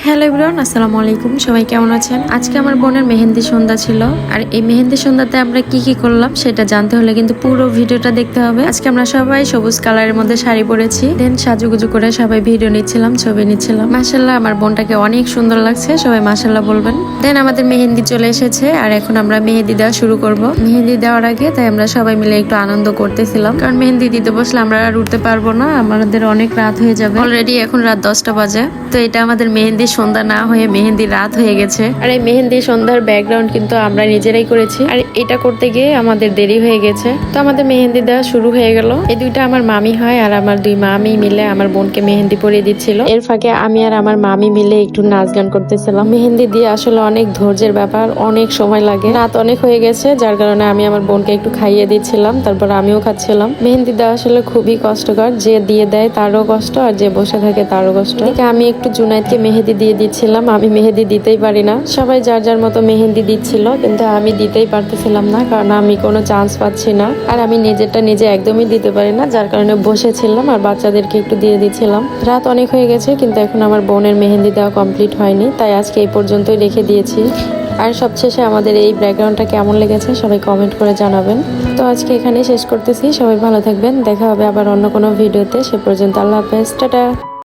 Hello everyone, আসসালামু আলাইকুম। সবাই কেমন আছেন? আজকে আমার বোনের মেহেন্দি সন্ধ্যা ছিল, আর এই মেহেন্দি সন্ধ্যাতে আমরা কি কি করলাম সেটা জানতে হলে কিন্তু পুরো ভিডিওটা দেখতে হবে। আজকে আমরা সবাই সবুজ কালারের মধ্যে শাড়ি পরেছি, দেন সাজুগুজু করে সবাই ভিডিও নিচ্ছিলাম, ছবি নিচ্ছিলাম। মাশাআল্লাহ, আমার বোনটাকে অনেক সুন্দর লাগছে, সবাই মাশাআল্লাহ বলবেন। দেন আমাদের মেহেন্দি চলে এসেছে, আর এখন আমরা মেহেন্দি দেওয়া শুরু করব। মেহেন্দি দেওয়ার আগে তাই আমরা সবাই মিলে একটু আনন্দ করতেছিলাম, কারণ মেহেন্দি দিতে বসলে আমরা আর উঠতে পারবো না, আমাদের অনেক রাত হয়ে যাবে। অলরেডি এখন রাত 10টা বাজে। তো এটা আমাদের মেহেন্দি সন্ধ্যা না হয়ে মেহেন্দি রাত হয়ে গেছে। আর এই মেহেন্দি সন্ধ্যার ব্যাকগ্রাউন্ড কিন্তু আমরা নিজেরাই করেছি, আর এটা করতে গিয়ে আমাদের দেরি হয়ে গেছে। তো আমাদের মেহেন্দি দেওয়া শুরু হয়ে গেল। এই দুইটা আমার মামি হয়, আর আমার দুই মামি মিলে আমার বোনকে মেহেন্দি পরিয়ে দিচ্ছিল। এর ফাঁকে আমি আর আমার মামি মিলে একটু নাচ গান করতেছিলাম। মেহেন্দি দিয়ে আসলে অনেক ধৈর্যের ব্যাপার, অনেক সময় লাগে। রাত অনেক হয়ে গেছে, যার কারণে আমি আমার বোনকে একটু খাইয়ে দিচ্ছিলাম, তারপর আমিও খাচ্ছিলাম। মেহেন্দি দেওয়া আসলে খুবই কষ্টকর, যে দিয়ে দেয় তারও কষ্ট, আর যে বসে থাকে তারও কষ্ট। আমি একটু জুনায়েদকে মেহেদি দিয়ে দিচ্ছিলাম। আমি মেহেদি দিতেই পারি না, সবাই যার যার মতো মেহেন্দি দিচ্ছিল, কিন্তু আমি দিতেই পারতেছিলাম না, কারণ আমি কোনো চান্স পাচ্ছি না, আর আমি নিজেরটা নিজে একদমই দিতে পারি না, যার কারণে বসেছিলাম আর বাচ্চাদেরকে একটু দিয়ে দিচ্ছিলাম। রাত অনেক হয়ে গেছে, কিন্তু এখন আমার বোনের মেহেন্দি দেওয়া কমপ্লিট হয়নি, তাই আজকে এই পর্যন্তই রেখে দিয়েছি। আর সবশেষে আমাদের এই ব্যাকগ্রাউন্ডটা কেমন লেগেছে সবাই কমেন্ট করে জানাবেন। তো আজকে এখানেই শেষ করতেছি, সবাই ভালো থাকবেন, দেখা হবে আবার অন্য কোনো ভিডিওতে। সে পর্যন্ত আল্লাহ হাফেজ, টাটা।